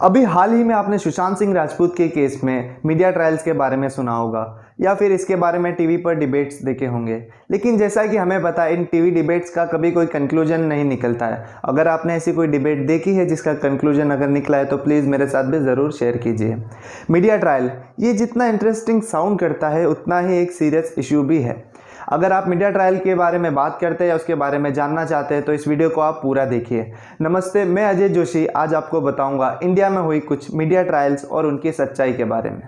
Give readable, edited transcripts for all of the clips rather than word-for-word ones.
अभी हाल ही में आपने सुशांत सिंह राजपूत के केस में मीडिया ट्रायल्स के बारे में सुना होगा या फिर इसके बारे में टीवी पर डिबेट्स देखे होंगे। लेकिन जैसा कि हमें पता है, इन टीवी डिबेट्स का कभी कोई कंक्लूजन नहीं निकलता है। अगर आपने ऐसी कोई डिबेट देखी है जिसका कंक्लूजन अगर निकला है तो प्लीज़ मेरे साथ भी ज़रूर शेयर कीजिए। मीडिया ट्रायल ये जितना इंटरेस्टिंग साउंड करता है उतना ही एक सीरियस इशू भी है। अगर आप मीडिया ट्रायल के बारे में बात करते हैं या उसके बारे में जानना चाहते हैं तो इस वीडियो को आप पूरा देखिए। नमस्ते, मैं अजय जोशी आज आपको बताऊंगा इंडिया में हुई कुछ मीडिया ट्रायल्स और उनकी सच्चाई के बारे में।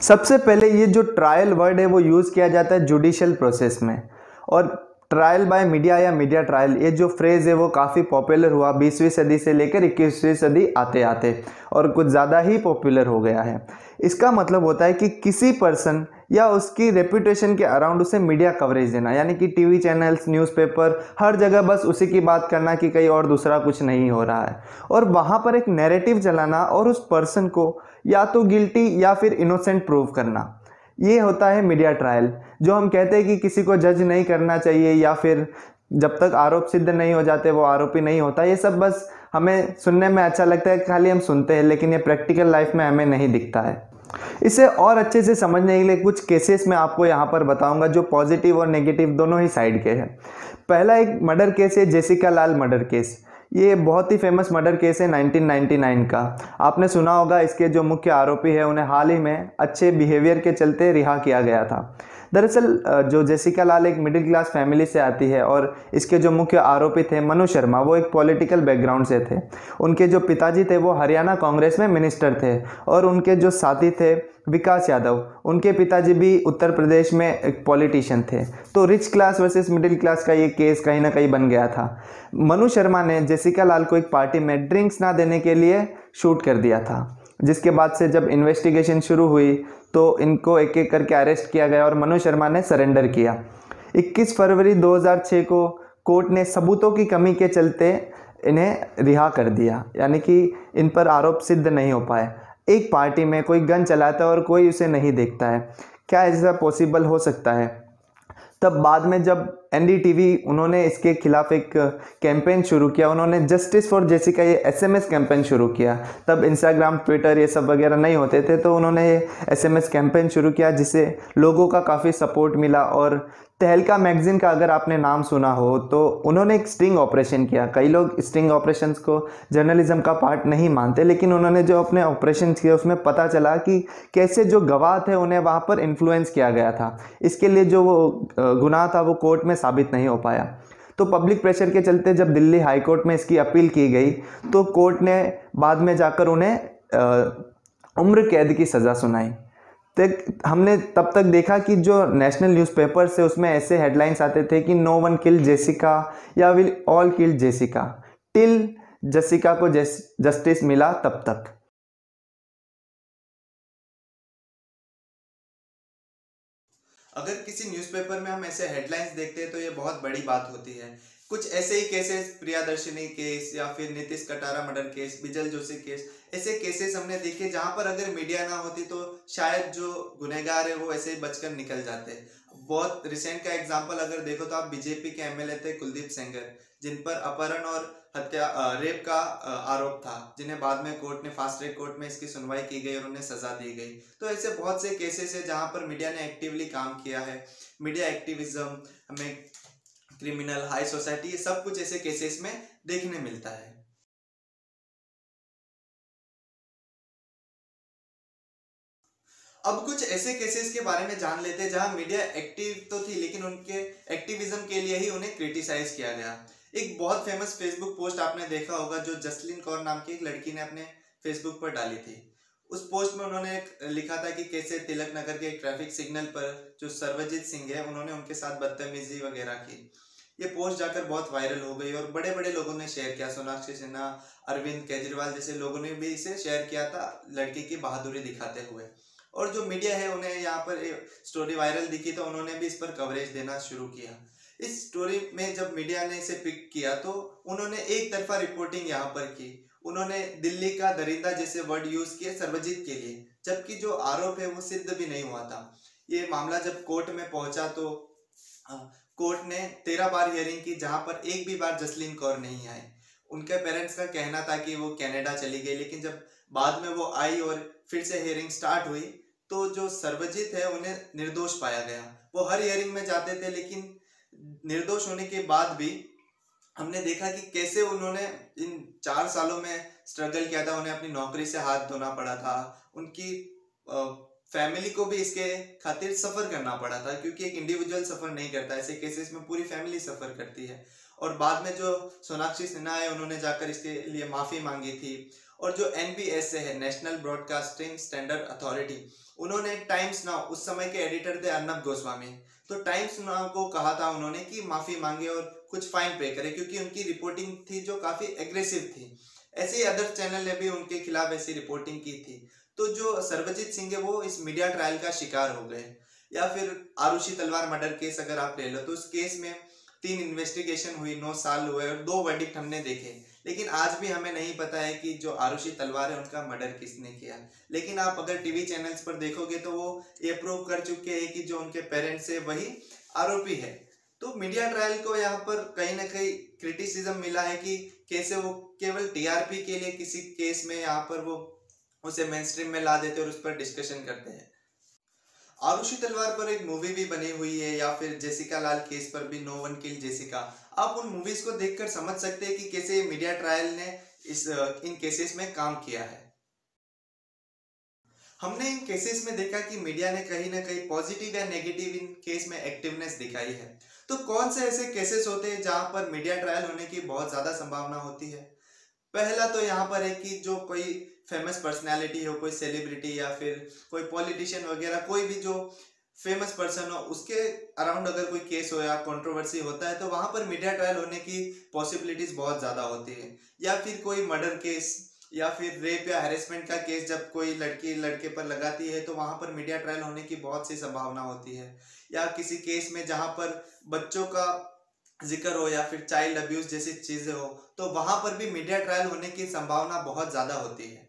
सबसे पहले ये जो ट्रायल वर्ड है वो यूज़ किया जाता है जुडिशियल प्रोसेस में, और ट्रायल बाय मीडिया या मीडिया ट्रायल ये जो फ्रेज़ है वो काफ़ी पॉपुलर हुआ 20वीं सदी से लेकर 21वीं सदी आते आते, और कुछ ज़्यादा ही पॉपुलर हो गया है। इसका मतलब होता है कि किसी पर्सन या उसकी रेपुटेशन के अराउंड उसे मीडिया कवरेज देना, यानी कि टीवी चैनल्स, न्यूज़पेपर, हर जगह बस उसी की बात करना कि कहीं और दूसरा कुछ नहीं हो रहा है, और वहाँ पर एक नैरेटिव चलाना और उस पर्सन को या तो गिल्टी या फिर इनोसेंट प्रूव करना। ये होता है मीडिया ट्रायल। जो हम कहते हैं कि किसी को जज नहीं करना चाहिए या फिर जब तक आरोप सिद्ध नहीं हो जाते वो आरोपी नहीं होता, ये सब बस हमें सुनने में अच्छा लगता है, खाली हम सुनते हैं, लेकिन ये प्रैक्टिकल लाइफ में हमें नहीं दिखता है। इसे और अच्छे से समझने के लिए कुछ केसेस मैं आपको यहाँ पर बताऊंगा जो पॉजिटिव और नेगेटिव दोनों ही साइड के हैं। पहला एक मर्डर केस है, जेसिका लाल मर्डर केस। ये बहुत ही फेमस मर्डर केस है 1999 का। आपने सुना होगा, इसके जो मुख्य आरोपी है उन्हें हाल ही में अच्छे बिहेवियर के चलते रिहा किया गया था। दरअसल जो जेसिका लाल एक मिडिल क्लास फैमिली से आती है और इसके जो मुख्य आरोपी थे मनु शर्मा, वो एक पॉलिटिकल बैकग्राउंड से थे। उनके जो पिताजी थे वो हरियाणा कांग्रेस में मिनिस्टर थे, और उनके जो साथी थे विकास यादव, उनके पिताजी भी उत्तर प्रदेश में एक पॉलिटिशियन थे। तो rich class versus middle class का ये केस कहीं ना कहीं बन गया था। मनु शर्मा ने जेसिका लाल को एक पार्टी में ड्रिंक्स ना देने के लिए शूट कर दिया था, जिसके बाद से जब इन्वेस्टिगेशन शुरू हुई तो इनको एक एक करके अरेस्ट किया गया और मनु शर्मा ने सरेंडर किया। 21 फरवरी 2006 को कोर्ट ने सबूतों की कमी के चलते इन्हें रिहा कर दिया, यानी कि इन पर आरोप सिद्ध नहीं हो पाए। एक पार्टी में कोई गन चलाता है और कोई उसे नहीं देखता है, क्या ऐसा पॉसिबल हो सकता है? तब बाद में जब एनडीटीवी उन्होंने इसके खिलाफ एक कैंपेन शुरू किया, उन्होंने जस्टिस फॉर जेसिका ये एसएमएस कैंपेन शुरू किया। तब इंस्टाग्राम, ट्विटर ये सब वगैरह नहीं होते थे, तो उन्होंने ये एसएमएस कैंपेन शुरू किया जिससे लोगों का काफ़ी सपोर्ट मिला। और तहलका मैगजीन का अगर आपने नाम सुना हो तो उन्होंने एक स्टिंग ऑपरेशन किया। कई लोग स्टिंग ऑपरेशंस को जर्नलिज्म का पार्ट नहीं मानते, लेकिन उन्होंने जो अपने ऑपरेशन किए उसमें पता चला कि कैसे जो गवाह थे उन्हें वहाँ पर इन्फ्लुएंस किया गया था। इसके लिए जो वो गुनाह था वो कोर्ट में साबित नहीं हो पाया। तो पब्लिक प्रेशर के चलते जब दिल्ली हाई कोर्ट में इसकी अपील की गई तो कोर्ट ने बाद में जाकर उन्हें उम्र कैद की सज़ा सुनाई। तो हमने तब तक देखा कि जो नेशनल न्यूज़पेपर्स है उसमें ऐसे हेडलाइंस आते थे कि नो वन किल जेसिका या will all kill Jessica till Jessica को जस्टिस मिला तब तक। अगर किसी न्यूज़पेपर में हम ऐसे हेडलाइंस देखते हैं तो ये बहुत बड़ी बात होती है। कुछ ऐसे ही केसेस, प्रियादर्शनी केस या फिर नीतीश कटारा मर्डर केस, बिजल जोशी केस, ऐसे केसेस हमने देखे जहां पर अगर मीडिया ना होती तो शायद जो गुनहगार है वो ऐसे ही बचकर निकल जाते। बहुत रिसेंट का एग्जांपल अगर देखो तो आप बीजेपी के एमएलए थे कुलदीप सेंगर, जिन पर अपहरण और हत्या, रेप का आरोप था, जिन्हें बाद में कोर्ट ने, फास्ट ट्रैक कोर्ट में इसकी सुनवाई की गई और उन्हें सजा दी गई। तो ऐसे बहुत से केसेस है जहां पर मीडिया ने एक्टिवली काम किया है। मीडिया एक्टिविज्म हमें क्रिमिनल, हाई सोसाइटी, ये सब कुछ ऐसे केसेस में देखने मिलता है। अब कुछ ऐसे केसेस के बारे में जान लेते हैं जहां मीडिया एक्टिव तो थी लेकिन उनके एक्टिविज्म के लिए ही उन्हें क्रिटिसाइज किया गया। एक बहुत फेमस फेसबुक पोस्ट आपने देखा होगा जो जसलीन कौर नाम की एक लड़की ने अपने फेसबुक पर डाली थी। उस पोस्ट में उन्होंने लिखा था कि कैसे तिलक नगर के एक ट्रैफिक सिग्नल पर जो सर्वजीत सिंह है उन्होंने उनके साथ बदतमीजी वगैरह की। ये पोस्ट जाकर बहुत वायरल हो गई और बड़े बड़े लोगों ने शेयर किया। सोनाक्षी सिन्हा, अरविंद केजरीवाल जैसे लोगों ने भी इसे शेयर किया था लड़की की बहादुरी दिखाते हुए। और जो मीडिया है उन्हें यहाँ पर स्टोरी वायरल दिखी तो उन्होंने भी इस पर कवरेज देना शुरू किया। इस स्टोरी में जब मीडिया ने इसे पिक किया तो उन्होंने एक तरफा रिपोर्टिंग यहाँ पर की। उन्होंने दिल्ली का दरिंदा जैसे वर्ड यूज किए सर्वजीत के लिए, जबकि जो आरोप है वो सिद्ध भी नहीं हुआ था। ये मामला जब कोर्ट में पहुंचा तो कोर्ट ने 13 बार हियरिंग की, जहां पर एक भी बार जसलीन कौर नहीं आई। उनके पेरेंट्स का कहना था कि वो कनाडा चली गई, लेकिन जब बाद में वो आई और फिर से हियरिंग स्टार्ट हुई तो जो सर्वजित है उन्हें निर्दोष पाया गया। वो हर हियरिंग में जाते थे, लेकिन निर्दोष होने के बाद भी हमने देखा कि कैसे उन्होंने इन 4 सालों में स्ट्रगल किया था। उन्हें अपनी नौकरी से हाथ धोना पड़ा था, उनकी फैमिली को भी इसके खातिर सफर करना पड़ा था, क्योंकि एक इंडिविजुअल सफर नहीं करता, ऐसे केसेस में पूरी फैमिली सफर करती है। और बाद में जो सोनाक्षी सिन्हा है उन्होंने जाकर इसके लिए माफी मांगी थी। और जो NBS है, नेशनल ब्रॉडकास्टिंग स्टैंडर्ड अथॉरिटी, उन्होंने टाइम्स नाउ, उस समय के एडिटर थे अर्नब गोस्वामी, तो टाइम्स नाउ को कहा था उन्होंने कि माफी मांगे और कुछ फाइन पे करे, क्योंकि उनकी रिपोर्टिंग थी जो काफी एग्रेसिव थी। ऐसे ही अदर चैनल ने भी उनके खिलाफ ऐसी रिपोर्टिंग की थी। तो जो सर्वजीत सिंह है वो इस मीडिया ट्रायल का शिकार हो गए। या फिर आरुषि तलवार मर्डर केस अगर आप ले लो, तो उस केस में 3 इन्वेस्टिगेशन हुई, 9 साल हुए और 2 वर्डिक्ट हमने देखे, लेकिन आज भी हमें नहीं पता है कि जो आरुषि तलवार है उनका मर्डर किसने किया। लेकिन आप अगर टीवी चैनल्स पर देखोगे तो वो ये प्रूव कर चुके हैं कि जो उनके पेरेंट्स है वही आरोपी है। तो मीडिया ट्रायल को यहाँ पर कहीं ना कहीं क्रिटिसिज्म मिला है कि कैसे वो केवल TRP के लिए किसी केस में यहाँ पर वो उसे मेन स्ट्रीम में ला देते और उस पर डिस्कशन करते हैं। आरुषि तलवार पर एक मूवी भी बनी हुई है, या फिर जेसिका लाल केस पर भी, नो वन किल जेसिका। आप उन मूवीज को देखकर समझ सकते हैं कि कैसे मीडिया ट्रायल ने इन केसेस में काम किया है। हमने इन केसेस में देखा कि मीडिया ने कहीं ना कहीं पॉजिटिव या नेगेटिव इन केस में एक्टिवनेस दिखाई है। तो कौन से ऐसे केसेस होते हैं जहां पर मीडिया ट्रायल होने की बहुत ज्यादा संभावना होती है? पहला तो यहाँ पर है कि जो कोई फेमस पर्सनालिटी हो, कोई सेलिब्रिटी या फिर कोई पॉलिटिशियन वगैरह, कोई भी जो फेमस पर्सन हो, उसके अराउंड अगर कोई केस हो या कंट्रोवर्सी होता है तो वहां पर मीडिया ट्रायल होने की पॉसिबिलिटीज बहुत ज्यादा होती है। या फिर कोई मर्डर केस या फिर रेप या हैरेसमेंट का केस जब कोई लड़की लड़के पर लगाती है तो वहां पर मीडिया ट्रायल होने की बहुत सी संभावना होती है। या किसी केस में जहां पर बच्चों का जिक्र हो या फिर चाइल्ड अब्यूज जैसी चीजें हो, तो वहां पर भी मीडिया ट्रायल होने की संभावना बहुत ज्यादा होती है।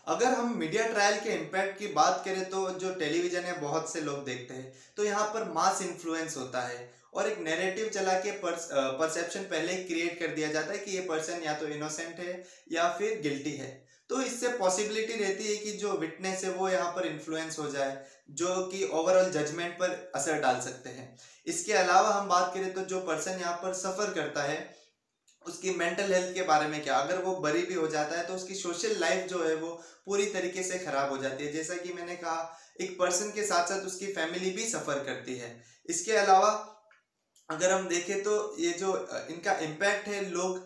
अगर हम मीडिया ट्रायल के इम्पैक्ट की बात करें तो जो टेलीविजन है बहुत से लोग देखते हैं, तो यहाँ पर मास इन्फ्लुएंस होता है और एक नैरेटिव चला के परसेप्शन पहले ही क्रिएट कर दिया जाता है कि ये पर्सन या तो इनोसेंट है या फिर गिल्टी है। तो इससे पॉसिबिलिटी रहती है कि जो विटनेस है वो यहाँ पर इन्फ्लुएंस हो जाए, जो कि ओवरऑल जजमेंट पर असर डाल सकते हैं। इसके अलावा हम बात करें तो जो पर्सन यहाँ पर सफर करता है उसकी मेंटल हेल्थ के बारे में क्या, अगर वो बरी भी हो जाता है तो उसकी सोशल लाइफ जो है वो पूरी तरीके से खराब हो जाती है। जैसा कि मैंने कहा, एक पर्सन के साथ साथ उसकी फैमिली भी सफर करती है। इसके अलावा अगर हम देखें तो ये जो इनका इम्पैक्ट है, लोग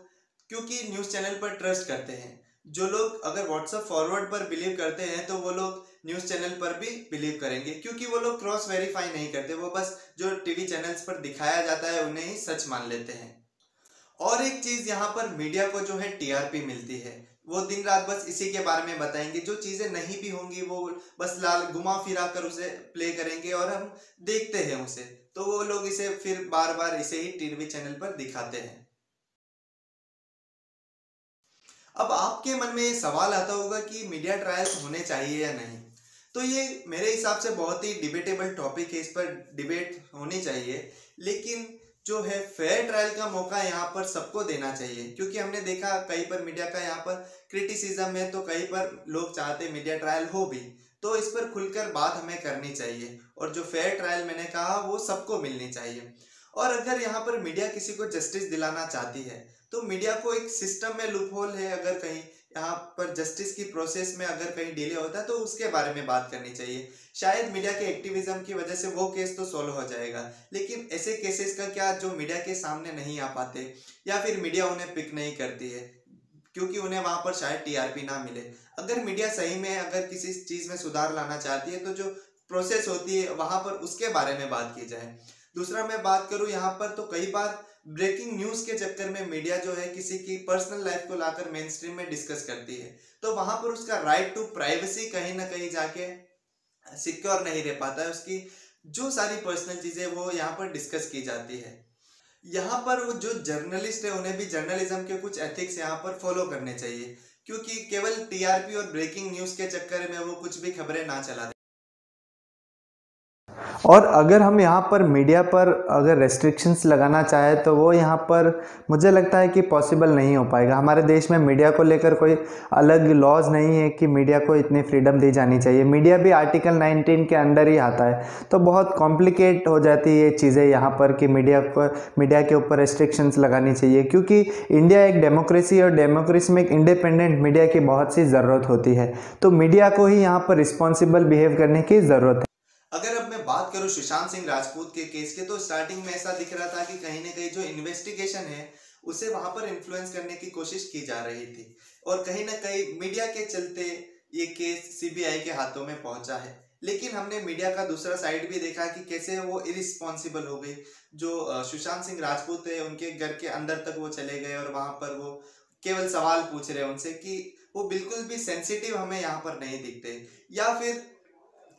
क्योंकि न्यूज़ चैनल पर ट्रस्ट करते हैं, जो लोग अगर व्हाट्सएप फॉरवर्ड पर बिलीव करते हैं तो वो लोग न्यूज़ चैनल पर भी बिलीव करेंगे, क्योंकि वो लोग क्रॉस वेरीफाई नहीं करते, वो बस जो टीवी चैनल्स पर दिखाया जाता है उन्हें ही सच मान लेते हैं। और एक चीज यहाँ पर मीडिया को जो है TRP मिलती है, वो दिन रात बस इसी के बारे में बताएंगे, जो चीजें नहीं भी होंगी वो बस लाल घुमा फिरा कर उसे प्ले करेंगे और हम देखते हैं उसे, तो वो लोग इसे फिर बार बार इसे ही टीवी चैनल पर दिखाते हैं। अब आपके मन में ये सवाल आता होगा कि मीडिया ट्रायल्स होने चाहिए या नहीं। तो ये मेरे हिसाब से बहुत ही डिबेटेबल टॉपिक है, इस पर डिबेट होनी चाहिए, लेकिन जो है फेयर ट्रायल का मौका यहाँ पर सबको देना चाहिए, क्योंकि हमने देखा कहीं पर मीडिया का यहाँ पर क्रिटिसिज्म है तो कहीं पर लोग चाहते मीडिया ट्रायल हो भी, तो इस पर खुलकर बात हमें करनी चाहिए और जो फेयर ट्रायल मैंने कहा वो सबको मिलनी चाहिए। और अगर यहाँ पर मीडिया किसी को जस्टिस दिलाना चाहती है तो मीडिया को एक सिस्टम में लूपहोल है, अगर कहीं यहाँ पर जस्टिस की प्रोसेस में अगर कहीं डिले होता है तो उसके बारे में बात करनी चाहिए। शायद मीडिया के एक्टिविज्म की वजह से वो केस तो सॉल्व हो जाएगा, लेकिन ऐसे केसेस का क्या जो मीडिया के सामने नहीं आ पाते या फिर मीडिया उन्हें पिक नहीं करती है क्योंकि उन्हें वहां पर शायद TRP ना मिले। अगर मीडिया सही में अगर किसी चीज में सुधार लाना चाहती है तो जो प्रोसेस होती है वहां पर उसके बारे में बात की जाए। दूसरा मैं बात करूं यहाँ पर, तो कई बार ब्रेकिंग न्यूज के चक्कर में मीडिया जो है किसी की पर्सनल लाइफ को लाकर मेन स्ट्रीम में डिस्कस करती है, तो वहां पर उसका राइट टू प्राइवेसी कहीं ना कहीं जाके सिक्योर नहीं रह पाता है, उसकी जो सारी पर्सनल चीजें वो यहाँ पर डिस्कस की जाती है। यहाँ पर वो जो जर्नलिस्ट है उन्हें भी जर्नलिज्म के कुछ एथिक्स यहाँ पर फॉलो करने चाहिए, क्योंकि केवल TRP और ब्रेकिंग न्यूज के चक्कर में वो कुछ भी खबरें ना चला दे। और अगर हम यहाँ पर मीडिया पर अगर रेस्ट्रिक्शंस लगाना चाहे तो वो यहाँ पर मुझे लगता है कि पॉसिबल नहीं हो पाएगा। हमारे देश में मीडिया को लेकर कोई अलग लॉज नहीं है कि मीडिया को इतनी फ्रीडम दी जानी चाहिए। मीडिया भी आर्टिकल 19 के अंडर ही आता है, तो बहुत कॉम्प्लिकेट हो जाती है ये चीज़ें यहाँ पर कि मीडिया के ऊपर रेस्ट्रिक्शंस लगानी चाहिए, क्योंकि इंडिया एक डेमोक्रेसी और डेमोक्रेसी में एक इंडिपेंडेंट मीडिया की बहुत सी ज़रूरत होती है। तो मीडिया को ही यहाँ पर रिस्पॉन्सिबल बिहेव करने की ज़रूरत है। अगर अब मैं बात करूं सुशांत सिंह राजपूत के केस के, तो स्टार्टिंग में ऐसा दिख रहा था कि कहीं ना कहीं जो इन्वेस्टिगेशन है उसे वहां पर इन्फ्लुएंस करने की कोशिश की जा रही थी, और कहीं ना कहीं मीडिया के चलते ये केस सीबीआई के हाथों में पहुंचा है। लेकिन हमने मीडिया का दूसरा साइड भी देखा कि कैसे वो इरिस्पॉन्सिबल हो गई। जो सुशांत सिंह राजपूत है उनके घर के अंदर तक वो चले गए और वहां पर वो केवल सवाल पूछ रहे हैं उनसे, कि वो बिल्कुल भी सेंसिटिव हमें यहाँ पर नहीं दिखते। या फिर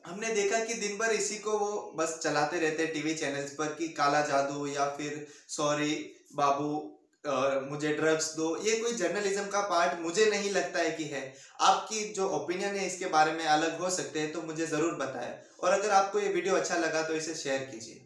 हमने देखा कि दिन भर इसी को वो बस चलाते रहते टीवी चैनल्स पर कि काला जादू या फिर सॉरी बाबू मुझे ड्रग्स दो। ये कोई जर्नलिज्म का पार्ट मुझे नहीं लगता है कि है। आपकी जो ओपिनियन है इसके बारे में अलग हो सकते हैं, तो मुझे ज़रूर बताएं। और अगर आपको ये वीडियो अच्छा लगा तो इसे शेयर कीजिए।